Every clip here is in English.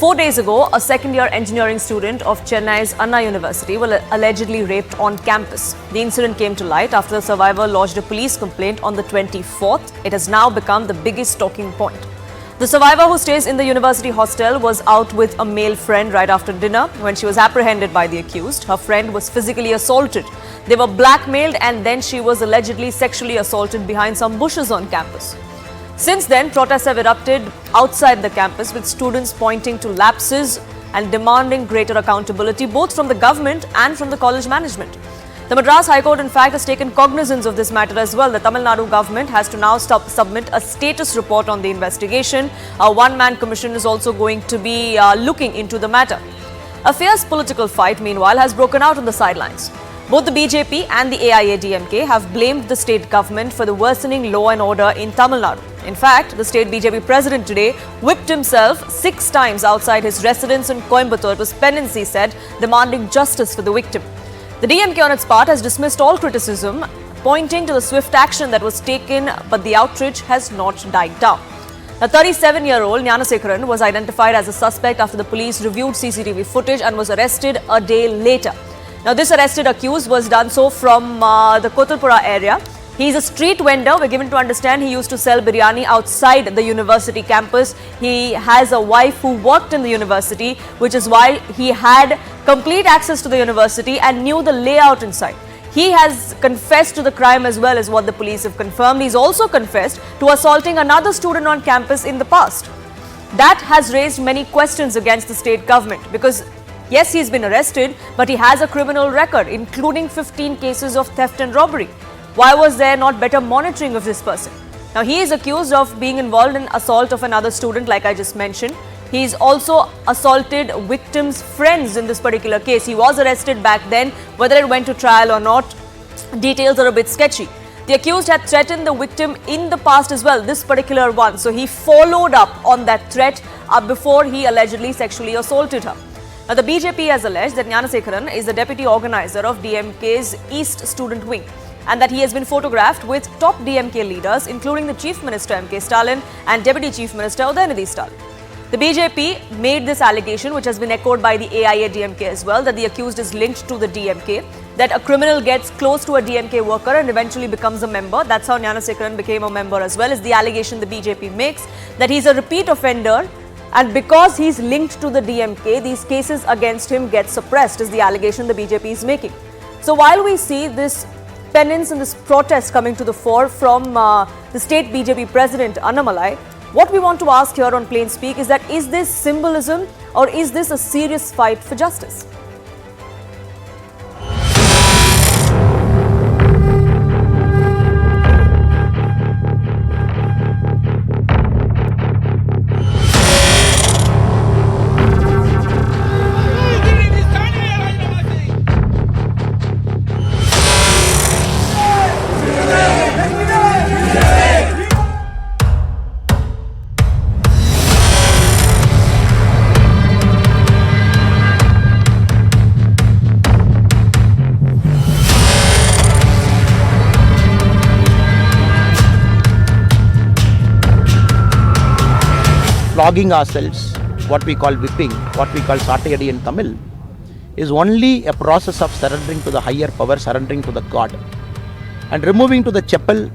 4 days ago, a second-year engineering student of Chennai's Anna University was allegedly raped on campus. The incident came to light after the survivor lodged a police complaint on the 24th. It has now become the biggest talking point. The survivor, who stays in the university hostel, was out with a male friend right after dinner when she was apprehended by the accused. Her friend was physically assaulted. They were blackmailed and then she was allegedly sexually assaulted behind some bushes on campus. Since then, protests have erupted outside the campus, with students pointing to lapses and demanding greater accountability both from the government and from the college management. The Madras High Court, in fact, has taken cognizance of this matter as well. The Tamil Nadu government has to now submit a status report on the investigation. A one-man commission is also going to be looking into the matter. A fierce political fight, meanwhile, has broken out on the sidelines. Both the BJP and the AIA DMK have blamed the state government for the worsening law and order in Tamil Nadu. In fact, the state BJP president today whipped himself 6 times outside his residence in Coimbatore. It was penance, he said, demanding justice for the victim. The DMK on its part has dismissed all criticism, pointing to the swift action that was taken, but the outrage has not died down. A 37-year-old Gnanasekharan was identified as a suspect after the police reviewed CCTV footage and was arrested a day later. Now, this arrested accused was done so from the Kothalpura area. He is a street vendor. We're given to understand he used to sell biryani outside the university campus. He has a wife who worked in the university, which is why he had complete access to the university and knew the layout inside. He has confessed to the crime as well, as what the police have confirmed. He's also confessed to assaulting another student on campus in the past. That has raised many questions against the state government because yes, he's been arrested, but he has a criminal record, including 15 cases of theft and robbery. Why was there not better monitoring of this person? Now, he is accused of being involved in assault of another student, like I just mentioned. He's also assaulted victims' friends in this particular case. He was arrested back then. Whether it went to trial or not, details are a bit sketchy. The accused had threatened the victim in the past as well, this particular one. So he followed up on that threat before he allegedly sexually assaulted her. Now, the BJP has alleged that Gnanasekharan is the deputy organizer of DMK's East Student Wing and that he has been photographed with top DMK leaders, including the Chief Minister M.K. Stalin and Deputy Chief Minister Udayanidhi Stalin. The BJP made this allegation, which has been echoed by the AIA DMK as well, that the accused is linked to the DMK, that a criminal gets close to a DMK worker and eventually becomes a member. That's how Gnanasekharan became a member as well, is the allegation the BJP makes, that he's a repeat offender. And because he's linked to the DMK, these cases against him get suppressed, is the allegation the BJP is making. So while we see this penance and this protest coming to the fore from the state BJP president, Ananmalai, what we want to ask here on Plain Speak is that, is this symbolism or is this a serious fight for justice? Flogging ourselves, what we call whipping, what we call satayadi in Tamil, is only a process of surrendering to the higher power, surrendering to the God. And removing to the chapel,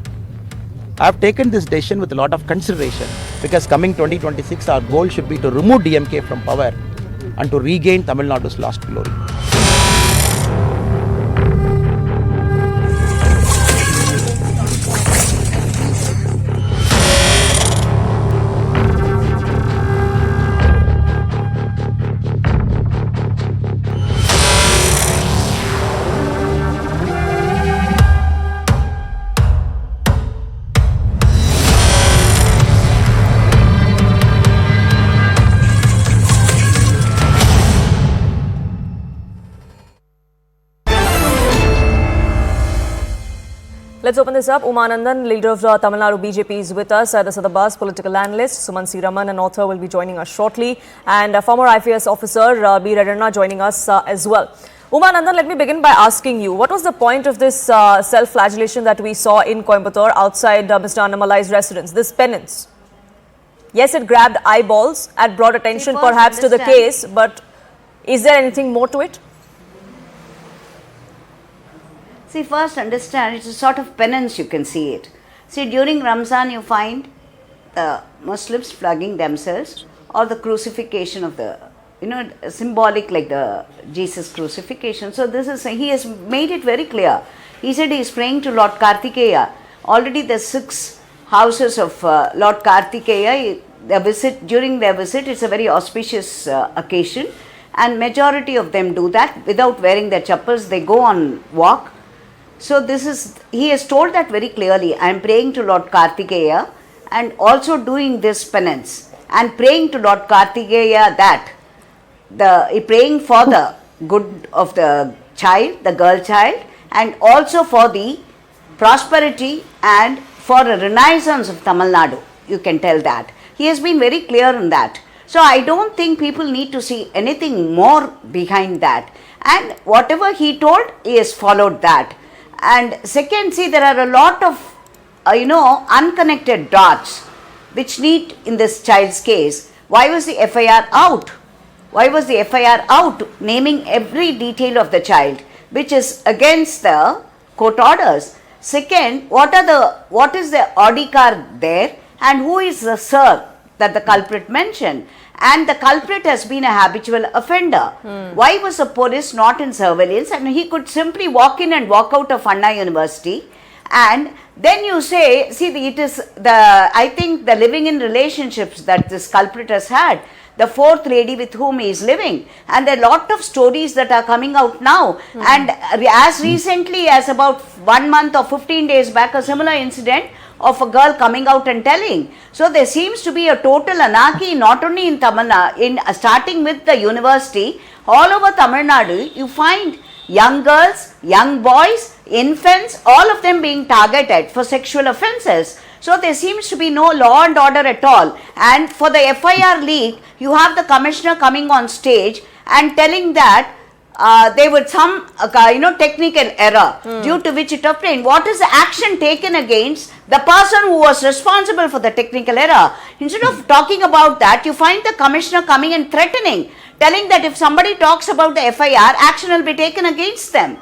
I have taken this decision with a lot of consideration, because coming 2026, our goal should be to remove DMK from power and to regain Tamil Nadu's lost glory. Let's open this up. Umanandan, leader of Tamil Nadu BJP, is with us. The Sadabas political analyst, Suman C. Raman, an author, will be joining us shortly. And former IPS officer, B. Redana, joining us as well. Umanandan, let me begin by asking you, what was the point of this self-flagellation that we saw in Coimbatore outside Mr. Ananmalai's residence, this penance? Yes, it grabbed eyeballs and brought attention perhaps to the case, but is there anything more to it? See, first understand, it's a sort of penance, you can see it. See, during Ramzan you find Muslims flogging themselves, or the crucifixion of the, symbolic like the Jesus crucifixion. So this is, he has made it very clear. He said he is praying to Lord Kartikeya. Already the 6 houses of Lord Kartikeya, during their visit, it's a very auspicious occasion, and majority of them do that without wearing their chappals. They go on walk. So this is, he has told that very clearly. I am praying to Lord Kartikeya and also doing this penance and praying to Lord Kartikeya that praying for the good of the child, the girl child, and also for the prosperity and for a renaissance of Tamil Nadu. You can tell that. He has been very clear on that. So I don't think people need to see anything more behind that. And whatever he told, he has followed that. And second, see, there are a lot of, unconnected dots which need in this child's case. Why was the FIR out? Why was the FIR out? Naming every detail of the child, which is against the court orders. Second, what is the Audi car there, and who is the sir that the culprit mentioned? And the culprit has been a habitual offender. Why was the police not in surveillance? And he could simply walk in and walk out of Anna University. And then you say, see, it is I think the living in relationships that this culprit has had, the 4th lady with whom he is living, and there are a lot of stories that are coming out now. And as recently as about 1 month or 15 days back, a similar incident of a girl coming out and telling. So there seems to be a total anarchy, not only in Tamil Nadu, starting with the university, all over Tamil Nadu. You find young girls, young boys, infants, all of them being targeted for sexual offences. So there seems to be no law and order at all. And for the FIR leak, you have the commissioner coming on stage and telling that there was some technical error due to which it obtained. What is the action taken against the person who was responsible for the technical error? Instead of talking about that, you find the commissioner coming and threatening, telling that if somebody talks about the FIR, action will be taken against them.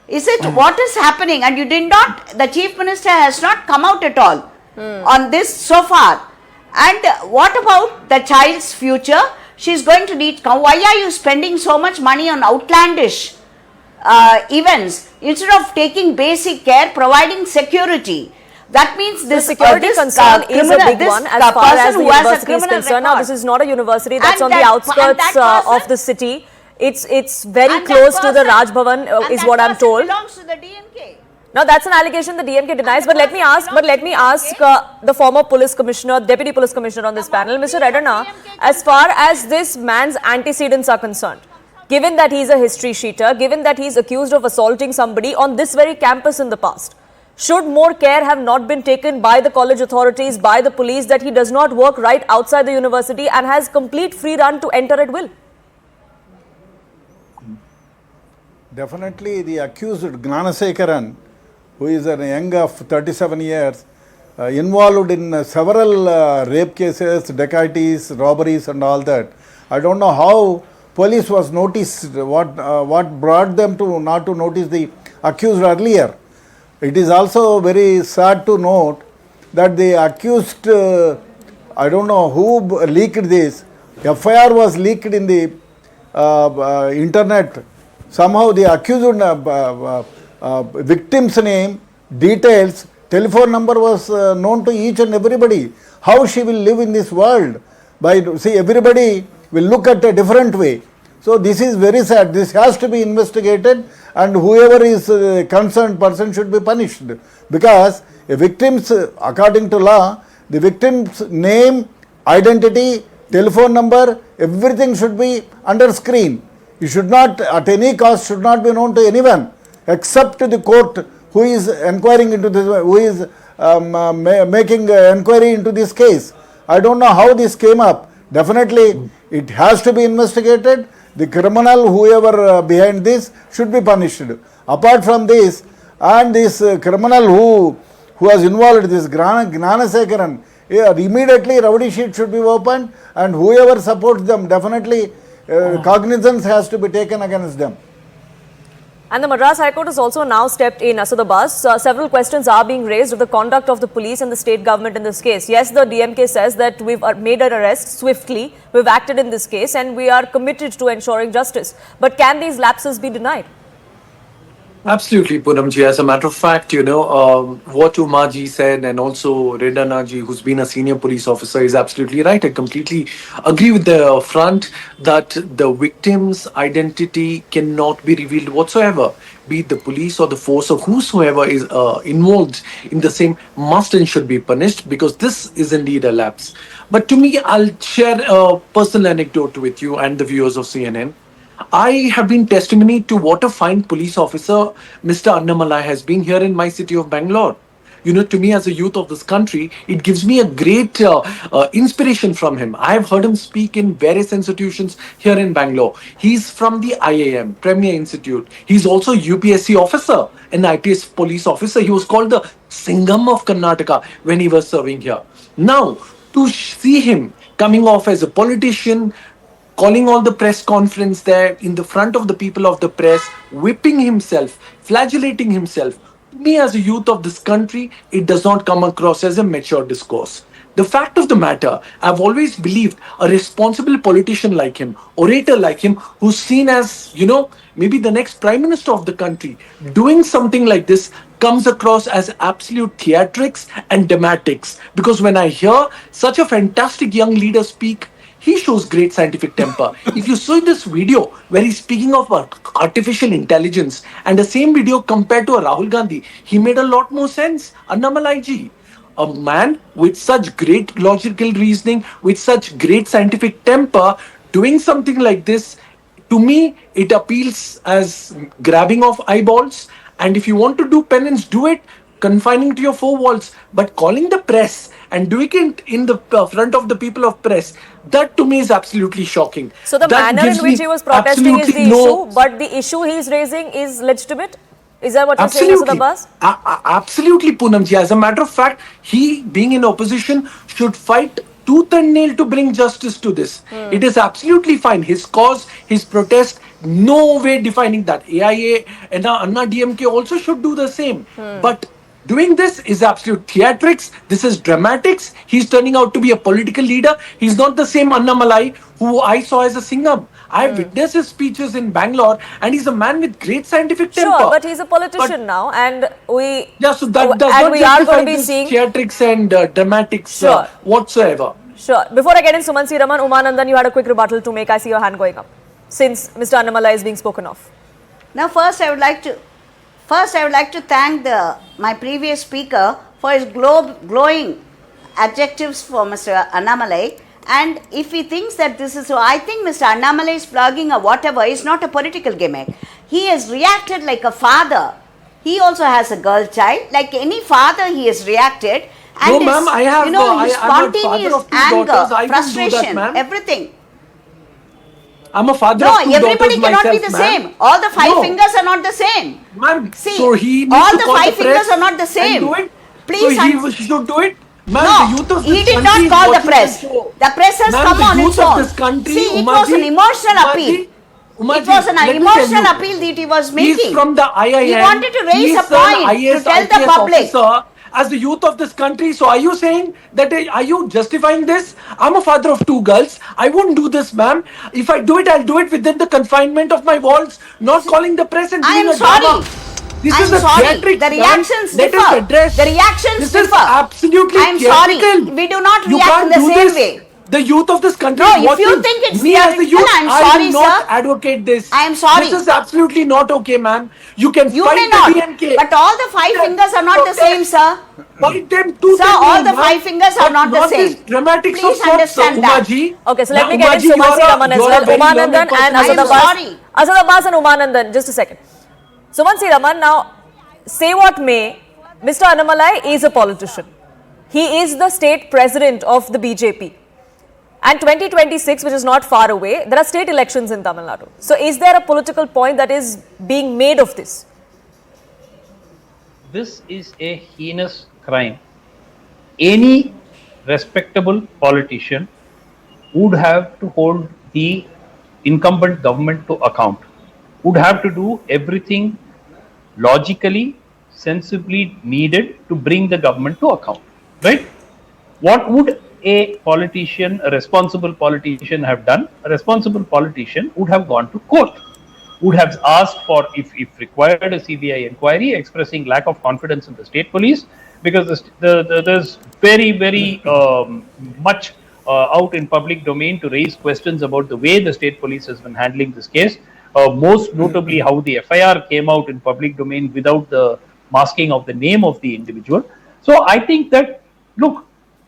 Is it what is happening? And you did not, the chief minister has not come out at all on this so far. And what about the child's future? She is going to need, why are you spending so much money on outlandish events instead of taking basic care, providing security? That means this security concern is a big one as far as the university is concerned. Now, this is not a university that's on the outskirts of the city. It's very close to the Raj Bhavan, is what I'm told. Belongs to the DMK. Now, that's an allegation the DMK denies. But let me ask the former police commissioner, deputy police commissioner on this panel, Mr. Redana, as far as this man's antecedents are concerned, given that he's a history sheeter, given that he's accused of assaulting somebody on this very campus in the past, should more care have not been taken by the college authorities, by the police, that he does not work right outside the university and has complete free run to enter at will? Definitely the accused Gnanasekaran, who is a young of 37 years, involved in several rape cases, dacoities, robberies and all that. I don't know how police was noticed, what brought them to not to notice the accused earlier. It is also very sad to note that the accused, I don't know who leaked this, FIR was leaked in the internet. Somehow the accused victim's name, details, telephone number was known to each and everybody. How she will live in this world? See, everybody will look at a different way. So this is very sad. This has to be investigated, and whoever is concerned person should be punished. Because a victim's, according to law, the victim's name, identity, telephone number, everything should be under screen. You should not, at any cost, should not be known to anyone except to the court who is inquiring into this, who is making inquiry into this case. I don't know how this came up. Definitely, it has to be investigated. The criminal, whoever behind this, should be punished. Apart from this, and this criminal who was involved, this Gnanasekaran, Yeah, immediately rowdy sheet should be opened, and whoever supports them, definitely cognizance has to be taken against them. And the Madras High Court has also now stepped in. So the bus, several questions are being raised of the conduct of the police and the state government in this case. Yes, the DMK says that we've made an arrest swiftly, we've acted in this case and we are committed to ensuring justice. But can these lapses be denied? Absolutely, Poonamji. As a matter of fact, what Umaji said and also Redanaji, who's been a senior police officer, is absolutely right. I completely agree with the front that the victim's identity cannot be revealed whatsoever. Be it the police or the force or whosoever is involved in the same must and should be punished, because this is indeed a lapse. But to me, I'll share a personal anecdote with you and the viewers of CNN. I have been testimony to what a fine police officer Mr. Ananmali has been here in my city of Bangalore. To me as a youth of this country, it gives me a great inspiration from him. I have heard him speak in various institutions here in Bangalore. He's from the IIM, Premier Institute. He's also UPSC officer, an IPS police officer. He was called the Singham of Karnataka when he was serving here. Now, to see him coming off as a politician, calling all the press conference there in the front of the people of the press, whipping himself, flagellating himself. To me, as a youth of this country, it does not come across as a mature discourse. The fact of the matter, I've always believed a responsible politician like him, orator like him, who's seen as, maybe the next prime minister of the country, doing something like this comes across as absolute theatrics and dramatics. Because when I hear such a fantastic young leader speak, he shows great scientific temper. If you see this video where he's speaking of artificial intelligence and the same video compared to a Rahul Gandhi, he made a lot more sense. Ananmali ji, a man with such great logical reasoning, with such great scientific temper, doing something like this, to me, it appeals as grabbing of eyeballs. And if you want to do penance, do it, confining to your four walls. But calling the press and doing it in the front of the people of press, that to me is absolutely shocking. So the That manner gives in which me he was protesting is the absolutely issue, but the issue he is raising is legitimate? Is that what you're saying, Absolutely. Mr. Abbas? Absolutely, Poonamji. As a matter of fact, he, being in opposition, should fight tooth and nail to bring justice to this. It is absolutely fine. His cause, his protest, no way defining that. AIA and Anna DMK also should do the same. But doing this is absolute theatrics. This is dramatics. He's turning out to be a political leader. He's not the same Ananmali who I saw as a Singham. I have witnessed his speeches in Bangalore, and he's a man with great scientific temper. Sure, but he's a politician now, and so that does and not we are justify going to be this seeing theatrics and dramatics Sure. whatsoever. Sure. Before I get in, Suman C. Raman, Umanandan, you had a quick rebuttal to make. I see your hand going up since Mr. Ananmali is being spoken of. Now, first I would like to thank my previous speaker for his glowing adjectives for Mr. Ananmali. And if he thinks that this is so, I think Mr. Ananmali's flogging or whatever is not a political gimmick. He has reacted like a father. He also has a girl child. Like any father, he has reacted. And No, ma'am, I have, his I'm a father spontaneous of two anger, daughters. I won't do that, frustration, ma'am. everything. I'm a father No, of two everybody daughters cannot myself, be the ma'am. same. All the five No. fingers are not the same. Ma'am, See, so he needs all to the call five the fingers press are not the and same. do it. Please, so he should do it. Ma'am, no, the youth of he this did country not is call the watching press. this show. The press has Ma'am, come the on youth its of own. this country, See, it Umaji, was an emotional appeal. Umaji, It was an let me tell emotional you, appeal that he was He's making. from the IIM. He wanted to raise He's a point an IAS, to tell the IPS public. officer as the youth of this country. So are you saying that, are you justifying this? I'm a father of two girls. I wouldn't do this, ma'am. If I do it, I'll do it within the confinement of my walls, not calling the press and I doing am a drama. sorry. This I is am a sorry. theatrics, The ma'am. reactions Let differ. us address. The reactions this differ. is absolutely I am sorry. theatrical. We do not You react can't in the do same this. way. The youth of this country No, is if you watching. think it's Me as the theatrical, youth, I'm I sorry, will not sir. advocate this. I am sorry. This is absolutely not okay, ma'am. You can You fight may the not, DMK. but all the five fingers are not the same, sir. Fight them too. Sir, all the five fingers are not the same. This dramatics Please of sorts, understand that. Umaji. Okay, so let me Now, get in Umaji, Suman C. you're a- Raman as you're a well. very learned Umanandan person. and I am Asad Abbas. sorry. Asad Abbas and Umanandan, just a second. Suman C. Raman, now, say what may, Mr. Ananmali is a politician. He is the state president of the BJP. And 2026, which is not far away, there are state elections in Tamil Nadu. So is there a political point that is being made of this? This is a heinous crime. Any respectable politician would have to hold the incumbent government to account, would have to do everything logically, sensibly needed to bring the government to account, right? What would a politician, a responsible politician have done? A responsible politician would have gone to court, would have asked for, if required, a CBI inquiry, expressing lack of confidence in the state police, because there's very much out in public domain to raise questions about the way the state police has been handling this case. Most notably, how the FIR came out in public domain without the masking of the name of the individual. So I think that, look,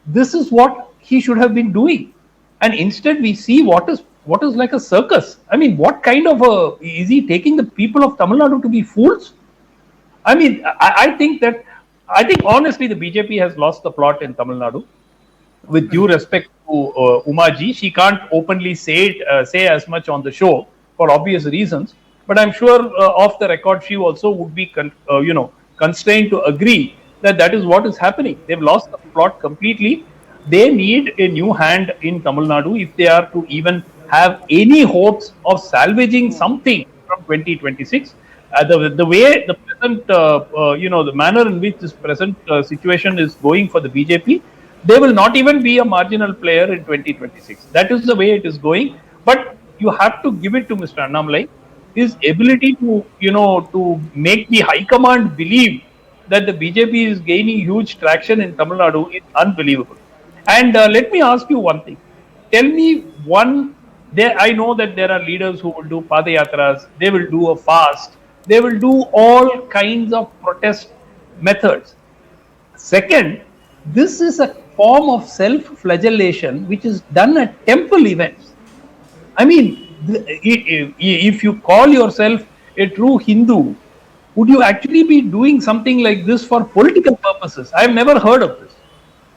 this is what he should have been doing, and instead we see what is like a circus. I mean, what kind of is he taking the people of Tamil Nadu to be fools? I mean, I think honestly the BJP has lost the plot in Tamil Nadu. With due respect to Umaji, she can't openly say as much on the show for obvious reasons, but I'm sure off the record she also would be constrained to agree that is what is happening. They've lost the plot completely. They need a new hand in Tamil Nadu if they are to even have any hopes of salvaging something from 2026. The way the present, the manner in which this present situation is going for the BJP, they will not even be a marginal player in 2026. That is the way it is going. But you have to give it to Mr. Annamalai. His ability to make the high command believe that the BJP is gaining huge traction in Tamil Nadu is unbelievable. And let me ask you one thing. Tell me one. I know that there are leaders who will do padayatras. They will do a fast. They will do all kinds of protest methods. Second, this is a form of self-flagellation which is done at temple events. I mean, if you call yourself a true Hindu, would you actually be doing something like this for political purposes? I have never heard of this.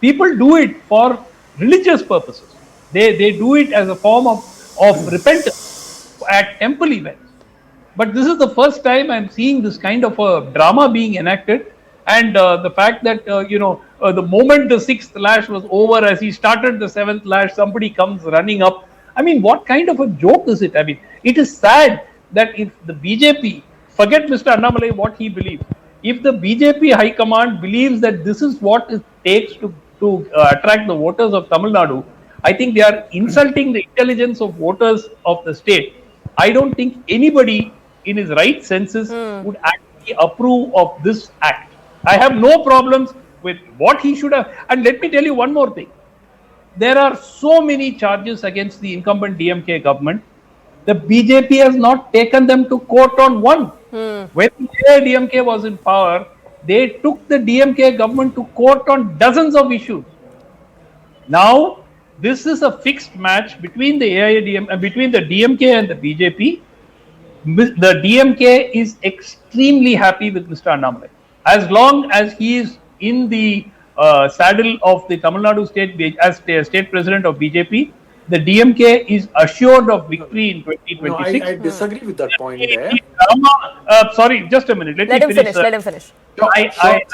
People do it for religious purposes. They do it as a form of repentance at temple events. But this is the first time I'm seeing this kind of a drama being enacted. And the fact that, the moment the sixth lash was over, as he started the seventh lash, somebody comes running up. I mean, what kind of a joke is it? I mean, it is sad that if the BJP, forget Mr. Annamalai, what he believes, if the BJP High Command believes that this is what it takes to attract the voters of Tamil Nadu, I think they are insulting the intelligence of voters of the state. I don't think anybody in his right senses would actually approve of this act. I have no problems with what he should have. And let me tell you one more thing. There are so many charges against the incumbent DMK government. The BJP has not taken them to court on one. When DMK was in power, they took the DMK government to court on dozens of issues. Now, this is a fixed match between the between the DMK and the BJP. The DMK is extremely happy with Mr. Annamalai. As long as he is in the saddle of the Tamil Nadu state as state president of BJP, the DMK is assured of victory in 2026. No, I disagree with that point there. Sorry, just a minute. Let me finish. Let him finish. I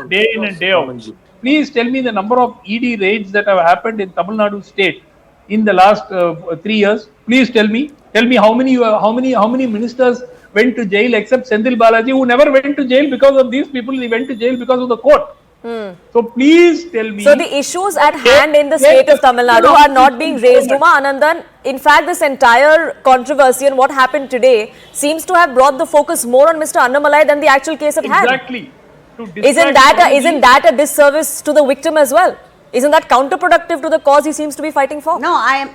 day in and day out. Please tell me the number of ED raids that have happened in Tamil Nadu state in the last 3 years. Please tell me. Tell me how many ministers went to jail except Senthil Balaji, who never went to jail because of these people. He went to jail because of the court. So please tell me. So the issues at hand in the state of Tamil Nadu are not being raised, Uma Anandan. In fact, this entire controversy and what happened today seems to have brought the focus more on Mr. Annamalai than the actual case at hand. Exactly. Isn't that a disservice to the victim as well? Isn't that counterproductive to the cause he seems to be fighting for? No, I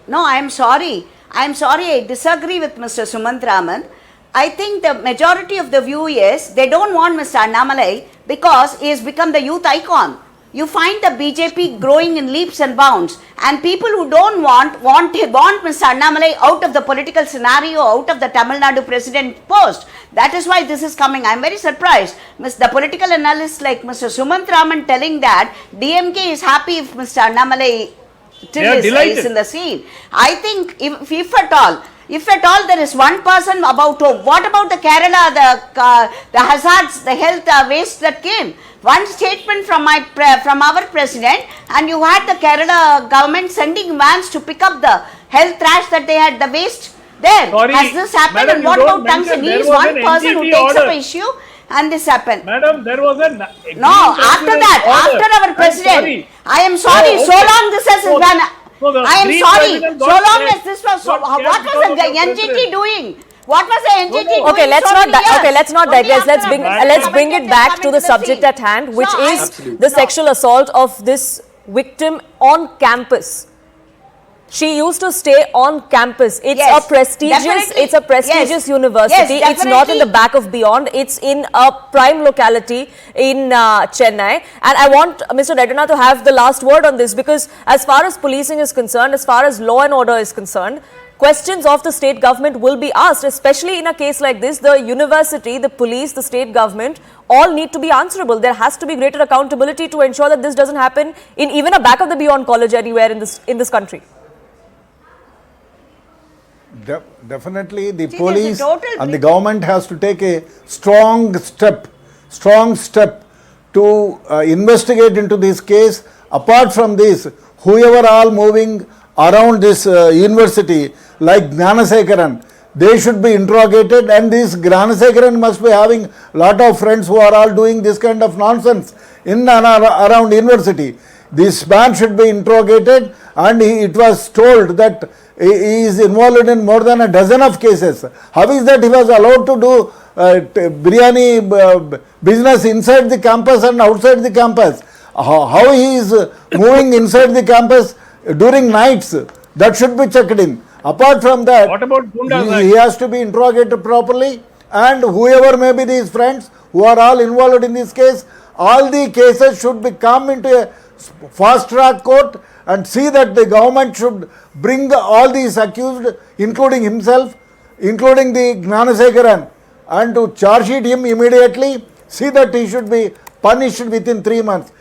am sorry. I disagree with Mr. Sumant Raman. I think the majority of the view is they don't want Mr. Annamalai because he has become the youth icon. You find the BJP growing in leaps and bounds, and people who don't want Mr. Annamalai out of the political scenario, out of the Tamil Nadu president post. That is why this is coming. I am very surprised. The political analysts like Mr. Sumant Raman telling that DMK is happy if Mr. Annamalai is in the scene. I think if at all, If at all there is one person about what about the Kerala, the hazards, the health waste that came? One statement from our president, and you had the Kerala government sending vans to pick up the health trash that they had, the waste there. Sorry, has this happened? madam, And what you about don't mention Tungsten? He there is was one an person who NGT takes up order. an issue, and this happened. Madam, there was an No, after that, after our president, I am sorry, Oh, so okay. long this has So- done. so the I am Green sorry, President so got long scared- as this was, got what scared was because of the the NGT president. doing? What was the NGT doing? Okay, let's so not many years? okay, let's not Only digress. after Let's our bring it president back has to come the into subject scene. at hand, which So is Absolutely. the sexual assault of this victim on campus. She used to stay on campus. It's Yes, a prestigious, definitely. it's a prestigious Yes. university. Yes, it's not in the definitely. back of Beyond. It's in a prime locality in Chennai. And I want Mr. Redana to have the last word on this, because as far as policing is concerned, as far as law and order is concerned, questions of the state government will be asked, especially in a case like this. The university, the police, the state government all need to be answerable. There has to be greater accountability to ensure that this doesn't happen in even a back of the Beyond college anywhere in this country. Definitely the See, police there's a total and the government has to take a strong step to investigate into this case. Apart from this, whoever all moving around this university like Gnanasekaran, they should be interrogated, and this Gnanasekaran must be having lot of friends who are all doing this kind of nonsense in and around university. This man should be interrogated, and it was told that he is involved in more than a dozen of cases. How is that he was allowed to do biryani business inside the campus and outside the campus? How he is moving inside the campus during nights? That should be checked in. Apart from that, What about Gundas he has to be interrogated properly, and whoever may be these friends who are all involved in this case, all the cases should be come into a fast track court, and see that the government should bring all these accused, including himself, including the Gnanasekaran, and to charge sheet him immediately. See that he should be punished within 3 months.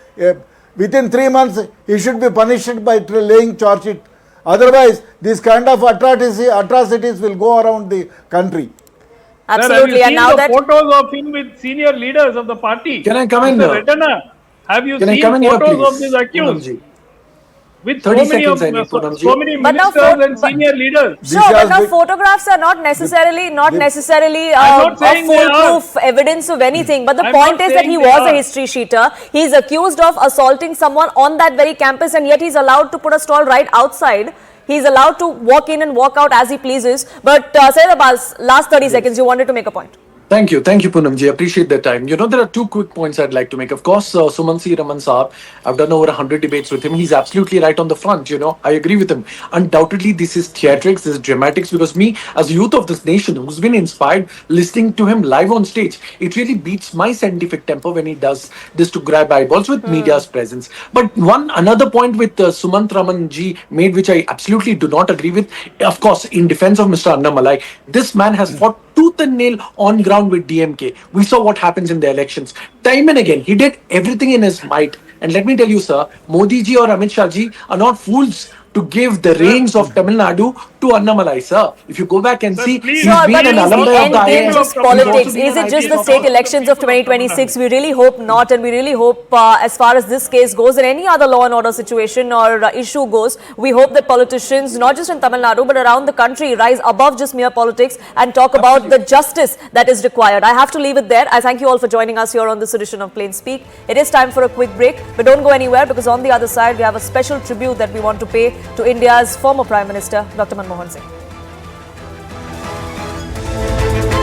Within 3 months, he should be punished by laying charge sheet. Otherwise, this kind of atrocities will go around the country. Absolutely. Sir, have And you now seen that the photos of him with senior leaders of the party? Can I come in, Mr. Redana, have you Can I seen come in here, photos please? of this accused? Poonamji. With 30 so many of seconds I need, Poonamji. so many But now ministers and senior leaders. This sure, but has now been- photographs are not necessarily I'm not a saying they foolproof evidence of anything. But the I'm point not is that saying he they was a are. history sheeter. He is accused of assaulting someone on that very campus, and yet he's allowed to put a stall right outside. He's allowed to walk in and walk out as he pleases. But Sayyid Abbas, last 30 seconds, you wanted to make a point. Thank you, Poonamji. Appreciate the time. You know, there are two quick points I'd like to make. Of course, Sumansi Raman Saab, I've done over 100 debates with him. He's absolutely right on the front. You know, I agree with him. Undoubtedly, this is theatrics, this is dramatics. Because me, as a youth of this nation, who's been inspired listening to him live on stage, it really beats my scientific temper when he does this to grab eyeballs with media's presence. But another point with Sumant Raman ji made, which I absolutely do not agree with. Of course, in defense of Mr. Annamalai, this man has fought tooth and nail on ground with DMK. We saw what happens in the elections. Time and again, he did everything in his might. And let me tell you, sir, Modi ji or Amit Shah ji are not fools to give the reins of Tamil Nadu to Annamalai, sir. If you go back and Sir, see, please. he's Sure, been but an is the alumni of end the game IIM. just He's also politics? been Is an it just IPS the state officer. elections of 2026? We really hope not, and we really hope as far as this case goes and any other law and order situation or issue goes, we hope that politicians, not just in Tamil Nadu, but around the country, rise above just mere politics and talk about the justice that is required. I have to leave it there. I thank you all for joining us here on this edition of Plain Speak. It is time for a quick break, but don't go anywhere, because on the other side, we have a special tribute that we want to pay to India's former Prime Minister, Dr. Manmohan Singh.